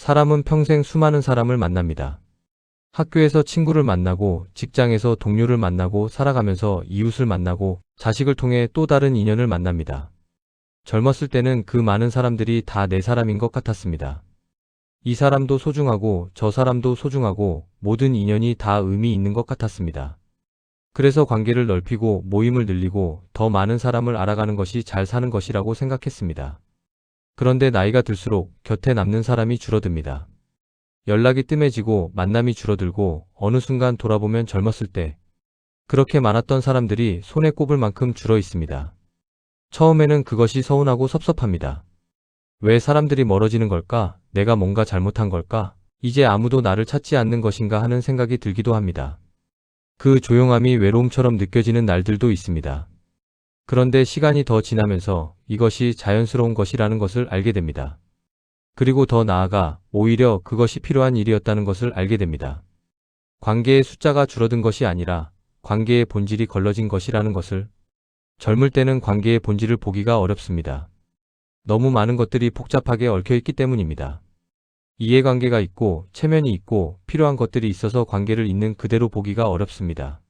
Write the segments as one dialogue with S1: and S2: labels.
S1: 사람은 평생 수많은 사람을 만납니다. 학교에서 친구를 만나고, 직장에서 동료를 만나고, 살아가면서 이웃을 만나고, 자식을 통해 또 다른 인연을 만납니다. 젊었을 때는 그 많은 사람들이 다 내 사람인 것 같았습니다. 이 사람도 소중하고 저 사람도 소중하고 모든 인연이 다 의미 있는 것 같았습니다. 그래서 관계를 넓히고 모임을 늘리고 더 많은 사람을 알아가는 것이 잘 사는 것이라고 생각했습니다. 그런데 나이가 들수록 곁에 남는 사람이 줄어듭니다. 연락이 뜸해지고 만남이 줄어들고 어느 순간 돌아보면 젊었을 때 그렇게 많았던 사람들이 손에 꼽을 만큼 줄어 있습니다. 처음에는 그것이 서운하고 섭섭합니다. 왜 사람들이 멀어지는 걸까? 내가 뭔가 잘못한 걸까? 이제 아무도 나를 찾지 않는 것인가 하는 생각이 들기도 합니다. 그 조용함이 외로움처럼 느껴지는 날들도 있습니다. 그런데 시간이 더 지나면서 이것이 자연스러운 것이라는 것을 알게 됩니다. 그리고 더 나아가 오히려 그것이 필요한 일이었다는 것을 알게 됩니다. 관계의 숫자가 줄어든 것이 아니라 관계의 본질이 걸러진 것이라는 것을. 젊을 때는 관계의 본질을 보기가 어렵습니다. 너무 많은 것들이 복잡하게 얽혀있기 때문입니다. 이해관계가 있고 체면이 있고 필요한 것들이 있어서 관계를 있는 그대로 보기가 어렵습니다.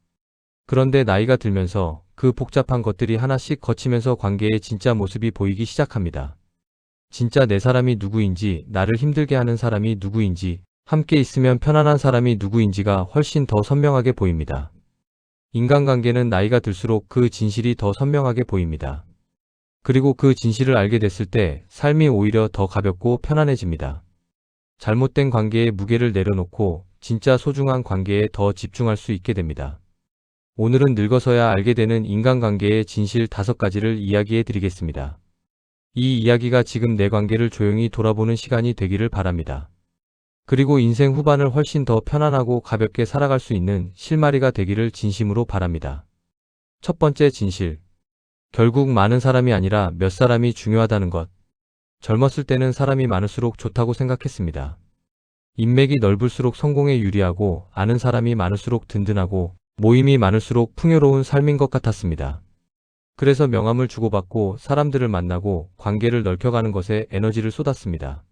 S1: 그런데 나이가 들면서 그 복잡한 것들이 하나씩 거치면서 관계의 진짜 모습이 보이기 시작합니다. 진짜 내 사람이 누구인지, 나를 힘들게 하는 사람이 누구인지, 함께 있으면 편안한 사람이 누구인지가 훨씬 더 선명하게 보입니다. 인간관계는 나이가 들수록 그 진실이 더 선명하게 보입니다. 그리고 그 진실을 알게 됐을 때 삶이 오히려 더 가볍고 편안해집니다. 잘못된 관계의 무게를 내려놓고 진짜 소중한 관계에 더 집중할 수 있게 됩니다. 오늘은 늙어서야 알게 되는 인간관계의 진실 5가지를 이야기해 드리겠습니다. 이 이야기가 지금 내 관계를 조용히 돌아보는 시간이 되기를 바랍니다. 그리고 인생 후반을 훨씬 더 편안하고 가볍게 살아갈 수 있는 실마리가 되기를 진심으로 바랍니다. 첫 번째 진실. 결국 많은 사람이 아니라 몇 사람이 중요하다는 것. 젊었을 때는 사람이 많을수록 좋다고 생각했습니다. 인맥이 넓을수록 성공에 유리하고 아는 사람이 많을수록 든든하고 모임이 많을수록 풍요로운 삶인 것 같았습니다. 그래서 명함을 주고받고 사람들을 만나고 관계를 넓혀가는 것에 에너지를 쏟았습니다.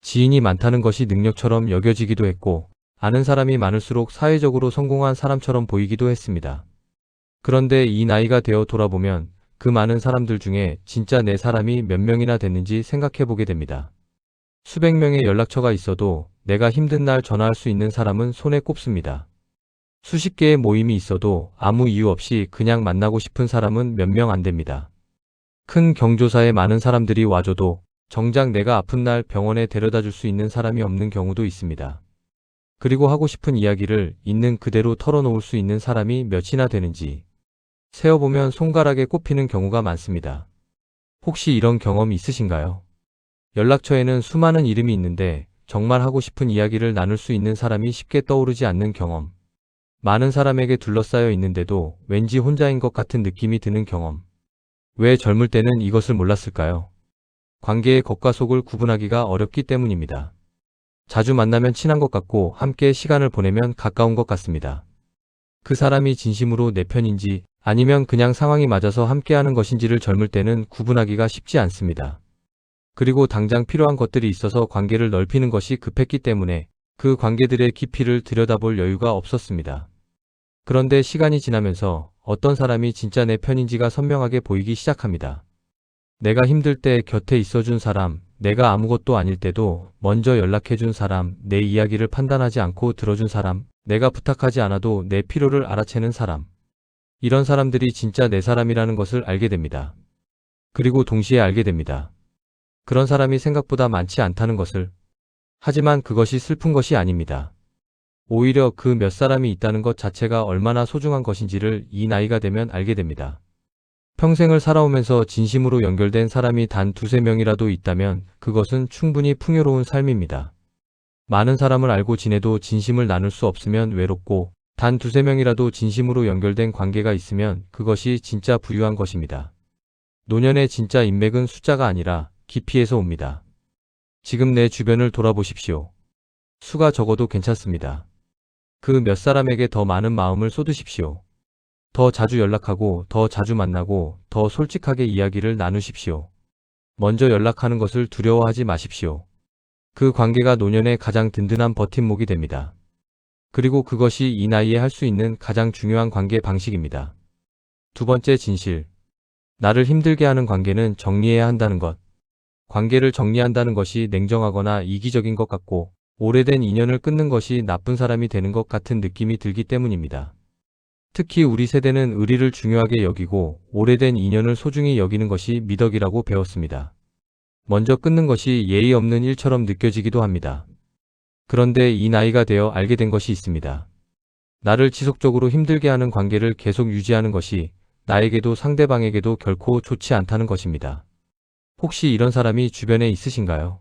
S1: 지인이 많다는 것이 능력처럼 여겨지기도 했고 아는 사람이 많을수록 사회적으로 성공한 사람처럼 보이기도 했습니다. 그런데 이 나이가 되어 돌아보면 그 많은 사람들 중에 진짜 내 사람이 몇 명이나 됐는지 생각해 보게 됩니다. 수백 명의 연락처가 있어도 내가 힘든 날 전화할 수 있는 사람은 손에 꼽습니다. 수십 개의 모임이 있어도 아무 이유 없이 그냥 만나고 싶은 사람은 몇 명 안 됩니다. 큰 경조사에 많은 사람들이 와줘도 정작 내가 아픈 날 병원에 데려다 줄 수 있는 사람이 없는 경우도 있습니다. 그리고 하고 싶은 이야기를 있는 그대로 털어놓을 수 있는 사람이 몇이나 되는지 세어보면 손가락에 꼽히는 경우가 많습니다. 혹시 이런 경험 있으신가요? 연락처에는 수많은 이름이 있는데 정말 하고 싶은 이야기를 나눌 수 있는 사람이 쉽게 떠오르지 않는 경험. 많은 사람에게 둘러싸여 있는데도 왠지 혼자인 것 같은 느낌이 드는 경험. 왜 젊을 때는 이것을 몰랐을까요? 관계의 겉과 속을 구분하기가 어렵기 때문입니다. 자주 만나면 친한 것 같고 함께 시간을 보내면 가까운 것 같습니다. 그 사람이 진심으로 내 편인지 아니면 그냥 상황이 맞아서 함께하는 것인지를 젊을 때는 구분하기가 쉽지 않습니다. 그리고 당장 필요한 것들이 있어서 관계를 넓히는 것이 급했기 때문에 그 관계들의 깊이를 들여다볼 여유가 없었습니다. 그런데 시간이 지나면서 어떤 사람이 진짜 내 편인지가 선명하게 보이기 시작합니다. 내가 힘들 때 곁에 있어준 사람, 내가 아무것도 아닐 때도 먼저 연락해준 사람, 내 이야기를 판단하지 않고 들어준 사람, 내가 부탁하지 않아도 내 필요를 알아채는 사람. 이런 사람들이 진짜 내 사람이라는 것을 알게 됩니다. 그리고 동시에 알게 됩니다. 그런 사람이 생각보다 많지 않다는 것을. 하지만 그것이 슬픈 것이 아닙니다. 오히려 그 몇 사람이 있다는 것 자체가 얼마나 소중한 것인지를 이 나이가 되면 알게 됩니다. 평생을 살아오면서 진심으로 연결된 사람이 단 2~3명이라도 있다면 그것은 충분히 풍요로운 삶입니다. 많은 사람을 알고 지내도 진심을 나눌 수 없으면 외롭고 단 2~3명이라도 진심으로 연결된 관계가 있으면 그것이 진짜 부유한 것입니다. 노년의 진짜 인맥은 숫자가 아니라 깊이에서 옵니다. 지금 내 주변을 돌아보십시오. 수가 적어도 괜찮습니다. 그 몇 사람에게 더 많은 마음을 쏟으십시오. 더 자주 연락하고 더 자주 만나고 더 솔직하게 이야기를 나누십시오. 먼저 연락하는 것을 두려워하지 마십시오. 그 관계가 노년의 가장 든든한 버팀목이 됩니다. 그리고 그것이 이 나이에 할 수 있는 가장 중요한 관계 방식입니다. 두 번째 진실. 나를 힘들게 하는 관계는 정리해야 한다는 것. 관계를 정리한다는 것이 냉정하거나 이기적인 것 같고 오래된 인연을 끊는 것이 나쁜 사람이 되는 것 같은 느낌이 들기 때문입니다. 특히 우리 세대는 의리를 중요하게 여기고 오래된 인연을 소중히 여기는 것이 미덕이라고 배웠습니다. 먼저 끊는 것이 예의 없는 일처럼 느껴지기도 합니다. 그런데 이 나이가 되어 알게 된 것이 있습니다. 나를 지속적으로 힘들게 하는 관계를 계속 유지하는 것이 나에게도 상대방에게도 결코 좋지 않다는 것입니다. 혹시 이런 사람이 주변에 있으신가요?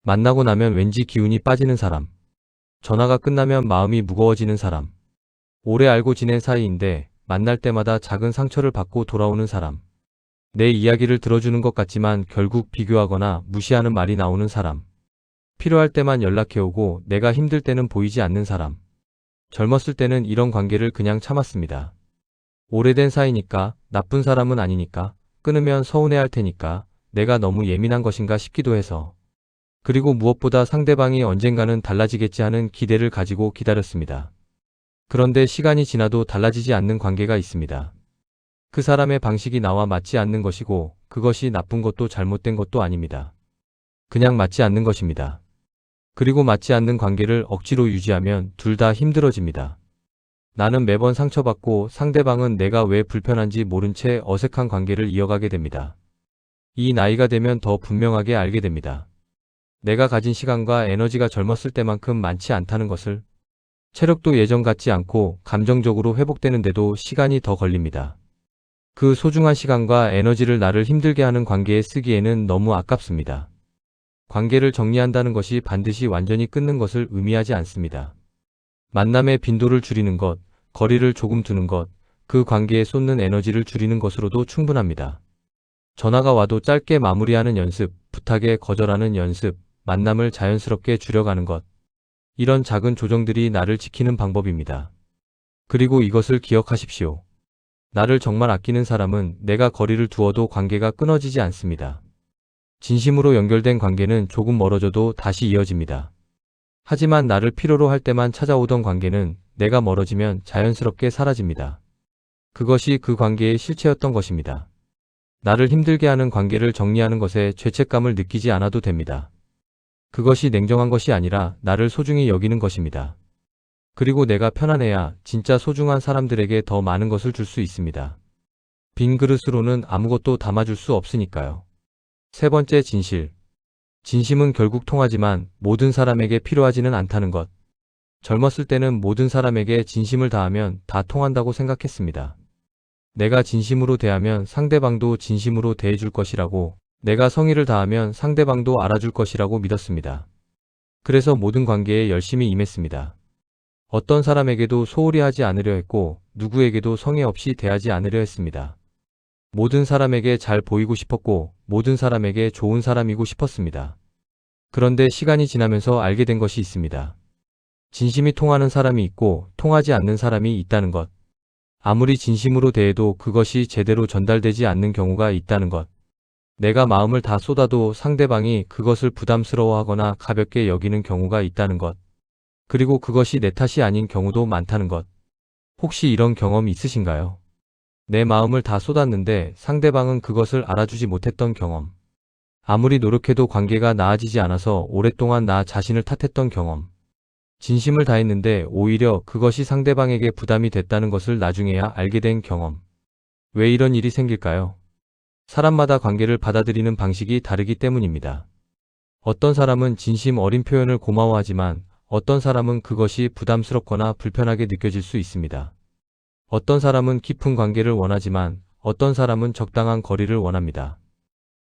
S1: 만나고 나면 왠지 기운이 빠지는 사람, 전화가 끝나면 마음이 무거워지는 사람, 오래 알고 지낸 사이인데 만날 때마다 작은 상처를 받고 돌아오는 사람, 내 이야기를 들어주는 것 같지만 결국 비교하거나 무시하는 말이 나오는 사람, 필요할 때만 연락해오고 내가 힘들 때는 보이지 않는 사람. 젊었을 때는 이런 관계를 그냥 참았습니다. 오래된 사이니까, 나쁜 사람은 아니니까, 끊으면 서운해할 테니까, 내가 너무 예민한 것인가 싶기도 해서. 그리고 무엇보다 상대방이 언젠가는 달라지겠지 하는 기대를 가지고 기다렸습니다. 그런데 시간이 지나도 달라지지 않는 관계가 있습니다. 그 사람의 방식이 나와 맞지 않는 것이고 그것이 나쁜 것도 잘못된 것도 아닙니다. 그냥 맞지 않는 것입니다. 그리고 맞지 않는 관계를 억지로 유지하면 둘 다 힘들어집니다. 나는 매번 상처받고 상대방은 내가 왜 불편한지 모른 채 어색한 관계를 이어가게 됩니다. 이 나이가 되면 더 분명하게 알게 됩니다. 내가 가진 시간과 에너지가 젊었을 때만큼 많지 않다는 것을. 체력도 예전 같지 않고 감정적으로 회복되는데도 시간이 더 걸립니다. 그 소중한 시간과 에너지를 나를 힘들게 하는 관계에 쓰기에는 너무 아깝습니다. 관계를 정리한다는 것이 반드시 완전히 끊는 것을 의미하지 않습니다. 만남의 빈도를 줄이는 것, 거리를 조금 두는 것, 그 관계에 쏟는 에너지를 줄이는 것으로도 충분합니다. 전화가 와도 짧게 마무리하는 연습, 부탁에 거절하는 연습, 만남을 자연스럽게 줄여가는 것. 이런 작은 조정들이 나를 지키는 방법입니다. 그리고 이것을 기억하십시오. 나를 정말 아끼는 사람은 내가 거리를 두어도 관계가 끊어지지 않습니다. 진심으로 연결된 관계는 조금 멀어져도 다시 이어집니다. 하지만 나를 필요로 할 때만 찾아오던 관계는 내가 멀어지면 자연스럽게 사라집니다. 그것이 그 관계의 실체였던 것입니다. 나를 힘들게 하는 관계를 정리하는 것에 죄책감을 느끼지 않아도 됩니다. 그것이 냉정한 것이 아니라 나를 소중히 여기는 것입니다. 그리고 내가 편안해야 진짜 소중한 사람들에게 더 많은 것을 줄 수 있습니다. 빈 그릇으로는 아무것도 담아줄 수 없으니까요. 세 번째 진실. 진심은 결국 통하지만 모든 사람에게 필요하지는 않다는 것. 젊었을 때는 모든 사람에게 진심을 다하면 다 통한다고 생각했습니다. 내가 진심으로 대하면 상대방도 진심으로 대해줄 것이라고, 내가 성의를 다하면 상대방도 알아줄 것이라고 믿었습니다. 그래서 모든 관계에 열심히 임했습니다. 어떤 사람에게도 소홀히 하지 않으려 했고 누구에게도 성의 없이 대하지 않으려 했습니다. 모든 사람에게 잘 보이고 싶었고 모든 사람에게 좋은 사람이고 싶었습니다. 그런데 시간이 지나면서 알게 된 것이 있습니다. 진심이 통하는 사람이 있고 통하지 않는 사람이 있다는 것. 아무리 진심으로 대해도 그것이 제대로 전달되지 않는 경우가 있다는 것. 내가 마음을 다 쏟아도 상대방이 그것을 부담스러워하거나 가볍게 여기는 경우가 있다는 것. 그리고 그것이 내 탓이 아닌 경우도 많다는 것. 혹시 이런 경험 있으신가요? 내 마음을 다 쏟았는데 상대방은 그것을 알아주지 못했던 경험. 아무리 노력해도 관계가 나아지지 않아서 오랫동안 나 자신을 탓했던 경험. 진심을 다했는데 오히려 그것이 상대방에게 부담이 됐다는 것을 나중에야 알게 된 경험. 왜 이런 일이 생길까요? 사람마다 관계를 받아들이는 방식이 다르기 때문입니다. 어떤 사람은 진심 어린 표현을 고마워하지만 어떤 사람은 그것이 부담스럽거나 불편하게 느껴질 수 있습니다. 어떤 사람은 깊은 관계를 원하지만 어떤 사람은 적당한 거리를 원합니다.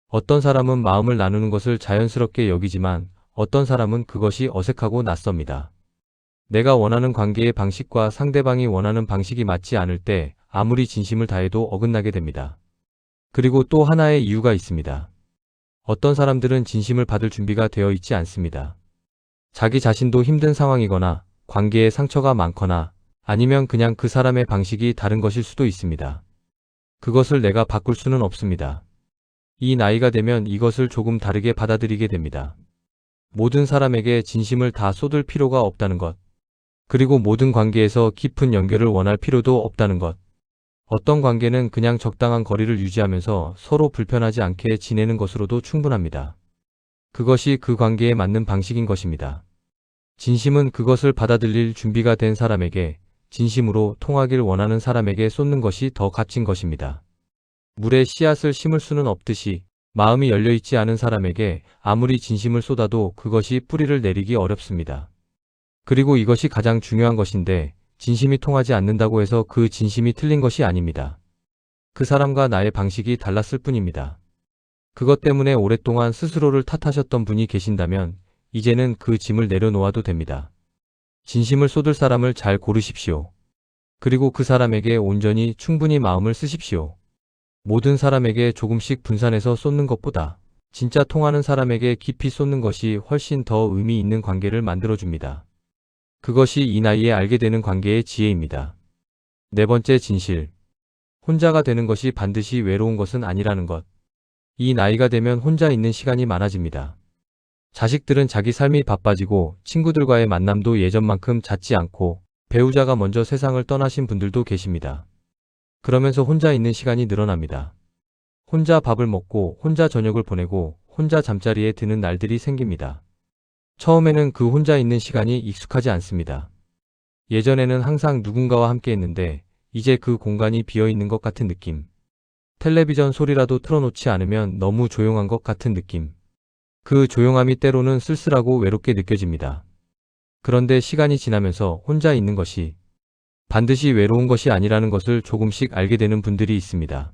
S1: 어떤 사람은 마음을 나누는 것을 자연스럽게 여기지만 어떤 사람은 그것이 어색하고 낯섭니다. 내가 원하는 관계의 방식과 상대방이 원하는 방식이 맞지 않을 때 아무리 진심을 다해도 어긋나게 됩니다. 그리고 또 하나의 이유가 있습니다. 어떤 사람들은 진심을 받을 준비가 되어 있지 않습니다. 자기 자신도 힘든 상황이거나 관계에 상처가 많거나 아니면 그냥 그 사람의 방식이 다른 것일 수도 있습니다. 그것을 내가 바꿀 수는 없습니다. 이 나이가 되면 이것을 조금 다르게 받아들이게 됩니다. 모든 사람에게 진심을 다 쏟을 필요가 없다는 것. 그리고 모든 관계에서 깊은 연결을 원할 필요도 없다는 것. 어떤 관계는 그냥 적당한 거리를 유지하면서 서로 불편하지 않게 지내는 것으로도 충분합니다. 그것이 그 관계에 맞는 방식인 것입니다. 진심은 그것을 받아들일 준비가 된 사람에게, 진심으로 통하길 원하는 사람에게 쏟는 것이 더 값진 것입니다. 물에 씨앗을 심을 수는 없듯이 마음이 열려있지 않은 사람에게 아무리 진심을 쏟아도 그것이 뿌리를 내리기 어렵습니다. 그리고 이것이 가장 중요한 것인데, 진심이 통하지 않는다고 해서 그 진심이 틀린 것이 아닙니다. 그 사람과 나의 방식이 달랐을 뿐입니다. 그것 때문에 오랫동안 스스로를 탓하셨던 분이 계신다면 이제는 그 짐을 내려놓아도 됩니다. 진심을 쏟을 사람을 잘 고르십시오. 그리고 그 사람에게 온전히 충분히 마음을 쓰십시오. 모든 사람에게 조금씩 분산해서 쏟는 것보다 진짜 통하는 사람에게 깊이 쏟는 것이 훨씬 더 의미 있는 관계를 만들어줍니다. 그것이 이 나이에 알게 되는 관계의 지혜입니다. 네 번째 진실. 혼자가 되는 것이 반드시 외로운 것은 아니라는 것. 이 나이가 되면 혼자 있는 시간이 많아집니다. 자식들은 자기 삶이 바빠지고 친구들과의 만남도 예전만큼 잦지 않고 배우자가 먼저 세상을 떠나신 분들도 계십니다. 그러면서 혼자 있는 시간이 늘어납니다. 혼자 밥을 먹고 혼자 저녁을 보내고 혼자 잠자리에 드는 날들이 생깁니다. 처음에는 그 혼자 있는 시간이 익숙하지 않습니다. 예전에는 항상 누군가와 함께 했는데 이제 그 공간이 비어 있는 것 같은 느낌. 텔레비전 소리라도 틀어놓지 않으면 너무 조용한 것 같은 느낌. 그 조용함이 때로는 쓸쓸하고 외롭게 느껴집니다. 그런데 시간이 지나면서 혼자 있는 것이 반드시 외로운 것이 아니라는 것을 조금씩 알게 되는 분들이 있습니다.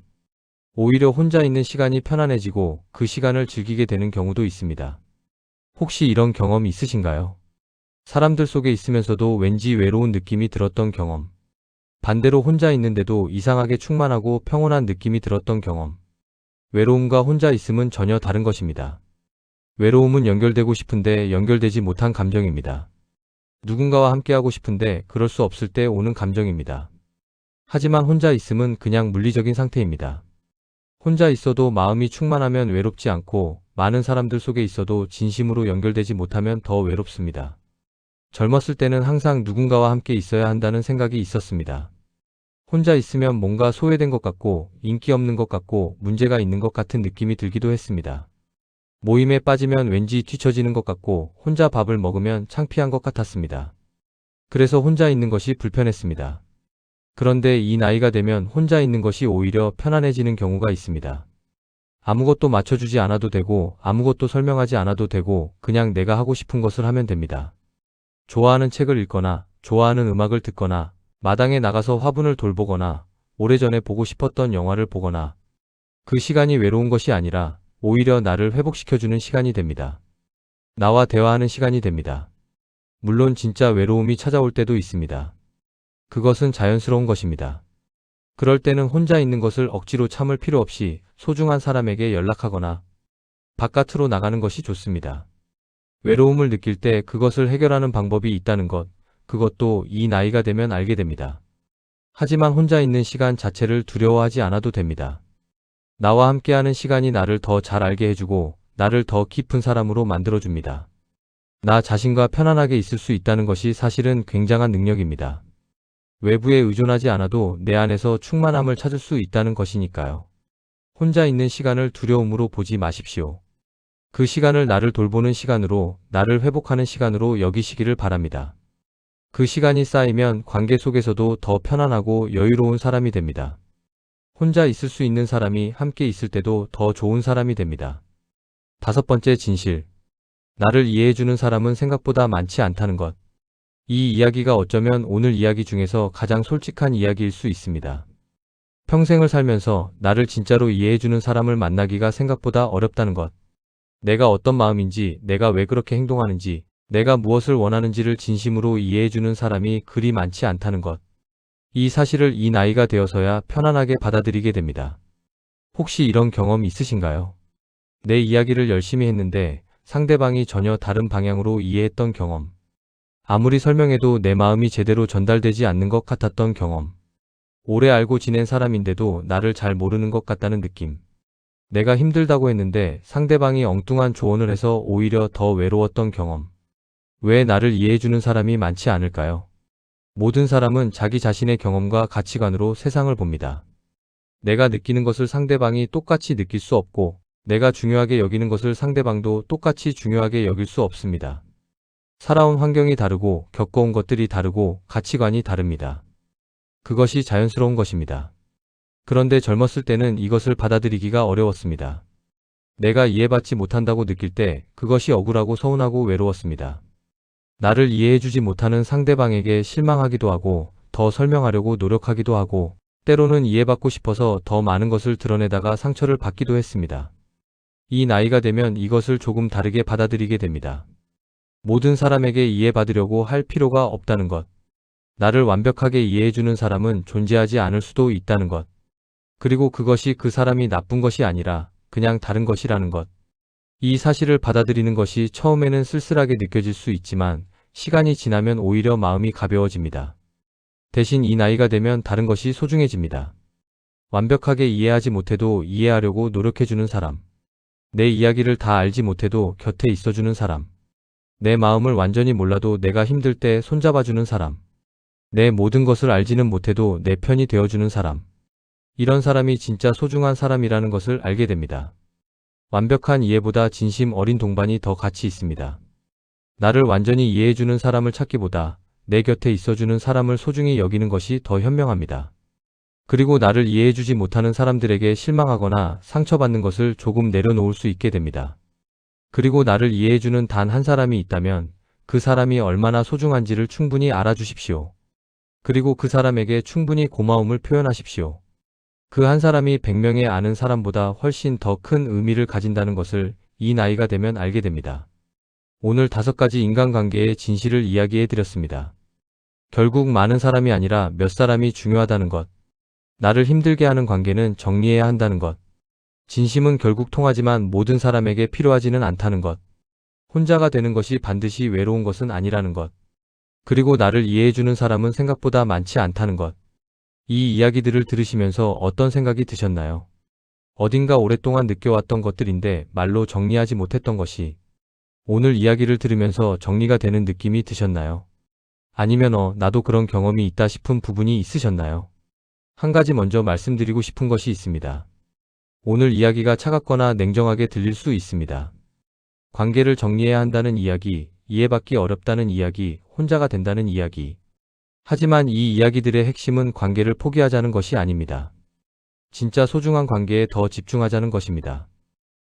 S1: 오히려 혼자 있는 시간이 편안해지고 그 시간을 즐기게 되는 경우도 있습니다. 혹시 이런 경험 있으신가요? 사람들 속에 있으면서도 왠지 외로운 느낌이 들었던 경험. 반대로 혼자 있는데도 이상하게 충만하고 평온한 느낌이 들었던 경험. 외로움과 혼자 있음은 전혀 다른 것입니다. 외로움은 연결되고 싶은데 연결되지 못한 감정입니다. 누군가와 함께하고 싶은데 그럴 수 없을 때 오는 감정입니다. 하지만 혼자 있음은 그냥 물리적인 상태입니다. 혼자 있어도 마음이 충만하면 외롭지 않고 많은 사람들 속에 있어도 진심으로 연결되지 못하면 더 외롭습니다. 젊었을 때는 항상 누군가와 함께 있어야 한다는 생각이 있었습니다. 혼자 있으면 뭔가 소외된 것 같고 인기 없는 것 같고 문제가 있는 것 같은 느낌이 들기도 했습니다. 모임에 빠지면 왠지 뒤처지는 것 같고 혼자 밥을 먹으면 창피한 것 같았습니다. 그래서 혼자 있는 것이 불편했습니다. 그런데 이 나이가 되면 혼자 있는 것이 오히려 편안해지는 경우가 있습니다. 아무것도 맞춰주지 않아도 되고 아무것도 설명하지 않아도 되고 그냥 내가 하고 싶은 것을 하면 됩니다. 좋아하는 책을 읽거나 좋아하는 음악을 듣거나 마당에 나가서 화분을 돌보거나 오래전에 보고 싶었던 영화를 보거나 그 시간이 외로운 것이 아니라 오히려 나를 회복시켜주는 시간이 됩니다. 나와 대화하는 시간이 됩니다. 물론 진짜 외로움이 찾아올 때도 있습니다. 그것은 자연스러운 것입니다. 그럴 때는 혼자 있는 것을 억지로 참을 필요 없이 소중한 사람에게 연락하거나 바깥으로 나가는 것이 좋습니다. 외로움을 느낄 때 그것을 해결하는 방법이 있다는 것, 그것도 이 나이가 되면 알게 됩니다. 하지만 혼자 있는 시간 자체를 두려워하지 않아도 됩니다. 나와 함께하는 시간이 나를 더 잘 알게 해주고 나를 더 깊은 사람으로 만들어줍니다. 나 자신과 편안하게 있을 수 있다는 것이 사실은 굉장한 능력입니다. 외부에 의존하지 않아도 내 안에서 충만함을 찾을 수 있다는 것이니까요. 혼자 있는 시간을 두려움으로 보지 마십시오. 그 시간을 나를 돌보는 시간으로, 나를 회복하는 시간으로 여기시기를 바랍니다. 그 시간이 쌓이면 관계 속에서도 더 편안하고 여유로운 사람이 됩니다. 혼자 있을 수 있는 사람이 함께 있을 때도 더 좋은 사람이 됩니다. 다섯 번째 진실. 나를 이해해주는 사람은 생각보다 많지 않다는 것. 이 이야기가 어쩌면 오늘 이야기 중에서 가장 솔직한 이야기일 수 있습니다. 평생을 살면서 나를 진짜로 이해해주는 사람을 만나기가 생각보다 어렵다는 것. 내가 어떤 마음인지, 내가 왜 그렇게 행동하는지, 내가 무엇을 원하는지를 진심으로 이해해주는 사람이 그리 많지 않다는 것. 이 사실을 이 나이가 되어서야 편안하게 받아들이게 됩니다. 혹시 이런 경험 있으신가요? 내 이야기를 열심히 했는데 상대방이 전혀 다른 방향으로 이해했던 경험. 아무리 설명해도 내 마음이 제대로 전달되지 않는 것 같았던 경험. 오래 알고 지낸 사람인데도 나를 잘 모르는 것 같다는 느낌. 내가 힘들다고 했는데 상대방이 엉뚱한 조언을 해서 오히려 더 외로웠던 경험. 왜 나를 이해해주는 사람이 많지 않을까요? 모든 사람은 자기 자신의 경험과 가치관으로 세상을 봅니다. 내가 느끼는 것을 상대방이 똑같이 느낄 수 없고, 내가 중요하게 여기는 것을 상대방도 똑같이 중요하게 여길 수 없습니다. 살아온 환경이 다르고, 겪어온 것들이 다르고, 가치관이 다릅니다. 그것이 자연스러운 것입니다. 그런데 젊었을 때는 이것을 받아들이기가 어려웠습니다. 내가 이해받지 못한다고 느낄 때 그것이 억울하고 서운하고 외로웠습니다. 나를 이해해주지 못하는 상대방에게 실망하기도 하고, 더 설명하려고 노력하기도 하고, 때로는 이해받고 싶어서 더 많은 것을 드러내다가 상처를 받기도 했습니다. 이 나이가 되면 이것을 조금 다르게 받아들이게 됩니다. 모든 사람에게 이해받으려고 할 필요가 없다는 것. 나를 완벽하게 이해해주는 사람은 존재하지 않을 수도 있다는 것. 그리고 그것이 그 사람이 나쁜 것이 아니라 그냥 다른 것이라는 것. 이 사실을 받아들이는 것이 처음에는 쓸쓸하게 느껴질 수 있지만 시간이 지나면 오히려 마음이 가벼워집니다. 대신 이 나이가 되면 다른 것이 소중해집니다. 완벽하게 이해하지 못해도 이해하려고 노력해주는 사람. 내 이야기를 다 알지 못해도 곁에 있어주는 사람. 내 마음을 완전히 몰라도 내가 힘들 때 손잡아주는 사람. 내 모든 것을 알지는 못해도 내 편이 되어주는 사람. 이런 사람이 진짜 소중한 사람이라는 것을 알게 됩니다. 완벽한 이해보다 진심 어린 동반이 더 가치 있습니다. 나를 완전히 이해해주는 사람을 찾기보다 내 곁에 있어주는 사람을 소중히 여기는 것이 더 현명합니다. 그리고 나를 이해해주지 못하는 사람들에게 실망하거나 상처받는 것을 조금 내려놓을 수 있게 됩니다. 그리고 나를 이해해주는 단 한 사람이 있다면 그 사람이 얼마나 소중한지를 충분히 알아주십시오. 그리고 그 사람에게 충분히 고마움을 표현하십시오. 그 한 사람이 100명의 아는 사람보다 훨씬 더 큰 의미를 가진다는 것을 이 나이가 되면 알게 됩니다. 오늘 5가지 인간관계의 진실을 이야기해 드렸습니다. 결국 많은 사람이 아니라 몇 사람이 중요하다는 것. 나를 힘들게 하는 관계는 정리해야 한다는 것. 진심은 결국 통하지만 모든 사람에게 필요하지는 않다는 것. 혼자가 되는 것이 반드시 외로운 것은 아니라는 것. 그리고 나를 이해해주는 사람은 생각보다 많지 않다는 것. 이 이야기들을 들으시면서 어떤 생각이 드셨나요? 어딘가 오랫동안 느껴왔던 것들인데 말로 정리하지 못했던 것이 오늘 이야기를 들으면서 정리가 되는 느낌이 드셨나요? 아니면 나도 그런 경험이 있다 싶은 부분이 있으셨나요? 한 가지 먼저 말씀드리고 싶은 것이 있습니다. 오늘 이야기가 차갑거나 냉정하게 들릴 수 있습니다. 관계를 정리해야 한다는 이야기, 이해받기 어렵다는 이야기, 혼자가 된다는 이야기. 하지만 이 이야기들의 핵심은 관계를 포기하자는 것이 아닙니다. 진짜 소중한 관계에 더 집중하자는 것입니다.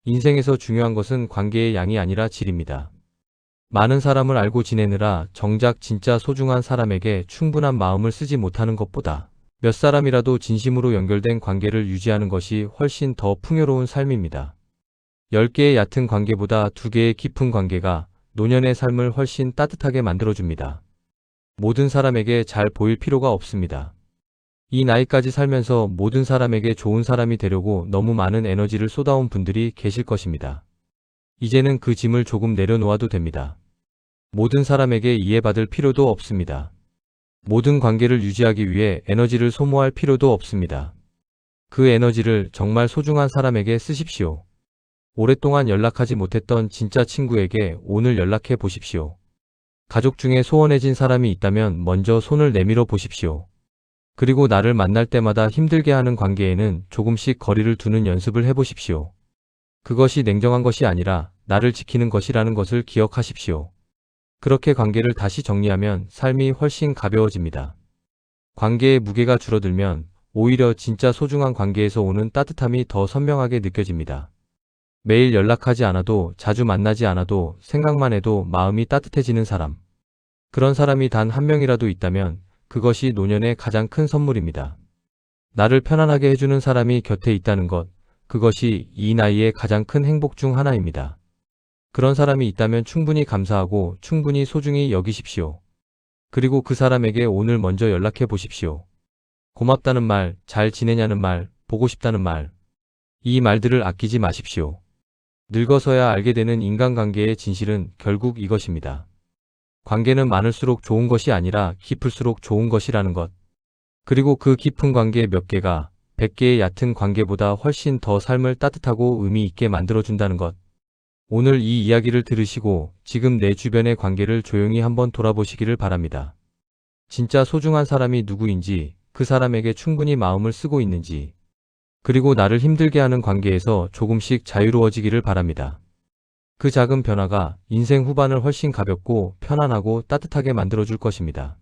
S1: 인생에서 중요한 것은 관계의 양이 아니라 질입니다. 많은 사람을 알고 지내느라 정작 진짜 소중한 사람에게 충분한 마음을 쓰지 못하는 것보다 몇 사람이라도 진심으로 연결된 관계를 유지하는 것이 훨씬 더 풍요로운 삶입니다. 10개의 얕은 관계보다 2개의 깊은 관계가 노년의 삶을 훨씬 따뜻하게 만들어줍니다. 모든 사람에게 잘 보일 필요가 없습니다. 이 나이까지 살면서 모든 사람에게 좋은 사람이 되려고 너무 많은 에너지를 쏟아온 분들이 계실 것입니다. 이제는 그 짐을 조금 내려놓아도 됩니다. 모든 사람에게 이해받을 필요도 없습니다. 모든 관계를 유지하기 위해 에너지를 소모할 필요도 없습니다. 그 에너지를 정말 소중한 사람에게 쓰십시오. 오랫동안 연락하지 못했던 진짜 친구에게 오늘 연락해 보십시오. 가족 중에 소원해진 사람이 있다면 먼저 손을 내밀어 보십시오. 그리고 나를 만날 때마다 힘들게 하는 관계에는 조금씩 거리를 두는 연습을 해보십시오. 그것이 냉정한 것이 아니라 나를 지키는 것이라는 것을 기억하십시오. 그렇게 관계를 다시 정리하면 삶이 훨씬 가벼워집니다. 관계의 무게가 줄어들면 오히려 진짜 소중한 관계에서 오는 따뜻함이 더 선명하게 느껴집니다. 매일 연락하지 않아도 자주 만나지 않아도 생각만 해도 마음이 따뜻해지는 사람. 그런 사람이 단 한 명이라도 있다면 그것이 노년의 가장 큰 선물입니다. 나를 편안하게 해주는 사람이 곁에 있다는 것, 그것이 이 나이의 가장 큰 행복 중 하나입니다. 그런 사람이 있다면 충분히 감사하고 충분히 소중히 여기십시오. 그리고 그 사람에게 오늘 먼저 연락해 보십시오. 고맙다는 말, 잘 지내냐는 말, 보고 싶다는 말. 이 말들을 아끼지 마십시오. 늙어서야 알게 되는 인간관계의 진실은 결국 이것입니다. 관계는 많을수록 좋은 것이 아니라 깊을수록 좋은 것이라는 것. 그리고 그 깊은 관계 몇 개가 100개의 얕은 관계보다 훨씬 더 삶을 따뜻하고 의미 있게 만들어준다는 것. 오늘 이 이야기를 들으시고 지금 내 주변의 관계를 조용히 한번 돌아보시기를 바랍니다. 진짜 소중한 사람이 누구인지, 그 사람에게 충분히 마음을 쓰고 있는지, 그리고 나를 힘들게 하는 관계에서 조금씩 자유로워지기를 바랍니다. 그 작은 변화가 인생 후반을 훨씬 가볍고 편안하고 따뜻하게 만들어줄 것입니다.